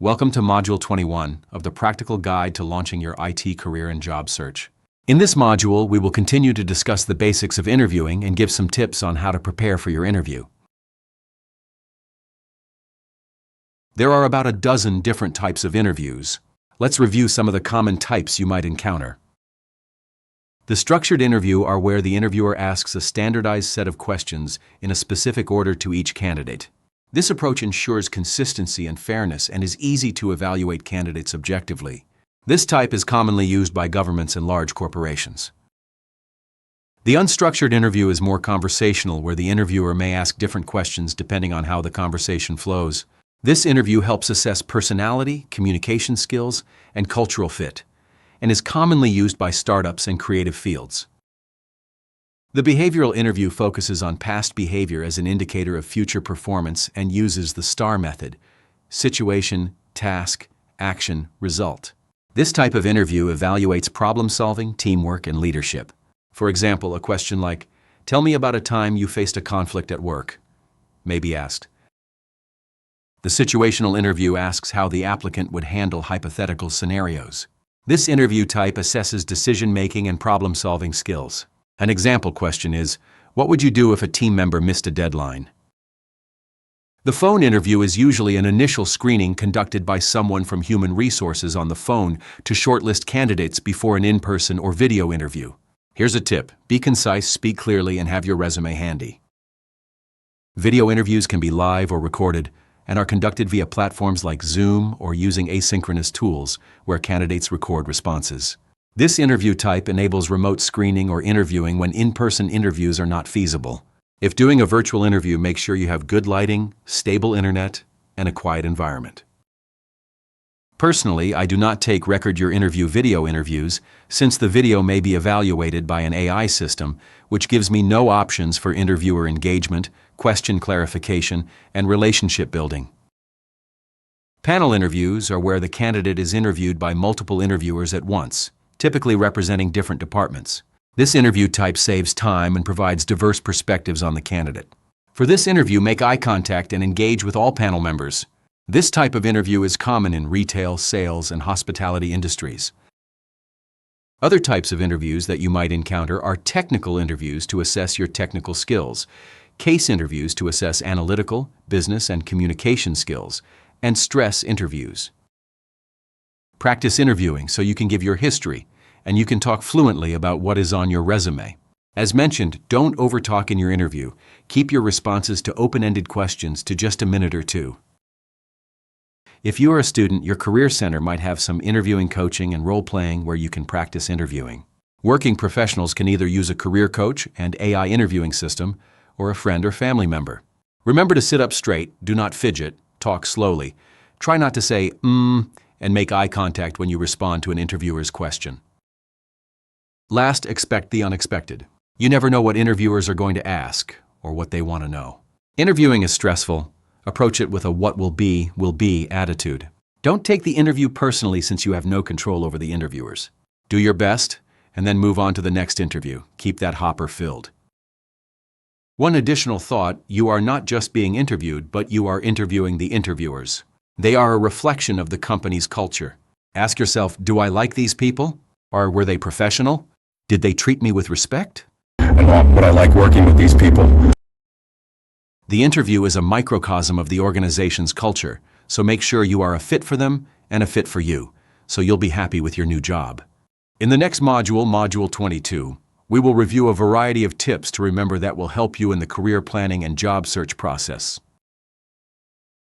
Welcome to Module 21 of the Practical Guide to Launching Your IT Career and Job Search. In this module, we will continue to discuss the basics of interviewing and give some tips on how to prepare for your interview. There are about a dozen different types of interviews. Let's review some of the common types you might encounter. The structured interview are where the interviewer asks a standardized set of questions in a specific order to each candidate. This approach ensures consistency and fairness and is easy to evaluate candidates objectively. This type is commonly used by governments and large corporations. The unstructured interview is more conversational, where the interviewer may ask different questions depending on how the conversation flows. This interview helps assess personality, communication skills, and cultural fit, and is commonly used by startups and creative fields. The behavioral interview focuses on past behavior as an indicator of future performance and uses the STAR method: situation, task, action, result. This type of interview evaluates problem-solving, teamwork, and leadership. For example, a question like, "Tell me about a time you faced a conflict at work," may be asked. The situational interview asks how the applicant would handle hypothetical scenarios. This interview type assesses decision-making and problem-solving skills. An example question is, what would you do if a team member missed a deadline? The phone interview is usually an initial screening conducted by someone from human resources on the phone to shortlist candidates before an in-person or video interview. Here's a tip: be concise, speak clearly, and have your resume handy. Video interviews can be live or recorded and are conducted via platforms like Zoom or using asynchronous tools where candidates record responses. This interview type enables remote screening or interviewing when in-person interviews are not feasible. If doing a virtual interview, make sure you have good lighting, stable internet, and a quiet environment. Personally, I do not take Record Your Interview video interviews, since the video may be evaluated by an AI system, which gives me no options for interviewer engagement, question clarification, and relationship building. Panel interviews are where the candidate is interviewed by multiple interviewers at once, typically representing different departments. This interview type saves time and provides diverse perspectives on the candidate. For this interview, make eye contact and engage with all panel members. This type of interview is common in retail, sales, and hospitality industries. Other types of interviews that you might encounter are technical interviews to assess your technical skills, case interviews to assess analytical, business, and communication skills, and stress interviews. Practice interviewing so you can give your history, and you can talk fluently about what is on your resume. As mentioned, don't overtalk in your interview. Keep your responses to open-ended questions to just a minute or two. If you are a student, your Career Center might have some interviewing coaching and role-playing where you can practice interviewing. Working professionals can either use a career coach and AI interviewing system or a friend or family member. Remember to sit up straight, do not fidget, talk slowly. Try not to say, and make eye contact when you respond to an interviewer's question. Last, expect the unexpected. You never know what interviewers are going to ask or what they want to know. Interviewing is stressful. Approach it with a what will be attitude. Don't take the interview personally, since you have no control over the interviewers. Do your best and then move on to the next interview. Keep that hopper filled. One additional thought: you are not just being interviewed, but you are interviewing the interviewers. They are a reflection of the company's culture. Ask yourself, do I like these people? Or were they professional? Did they treat me with respect? And would I like working with these people? The interview is a microcosm of the organization's culture, so make sure you are a fit for them and a fit for you, so you'll be happy with your new job. In the next module, Module 22, we will review a variety of tips to remember that will help you in the career planning and job search process.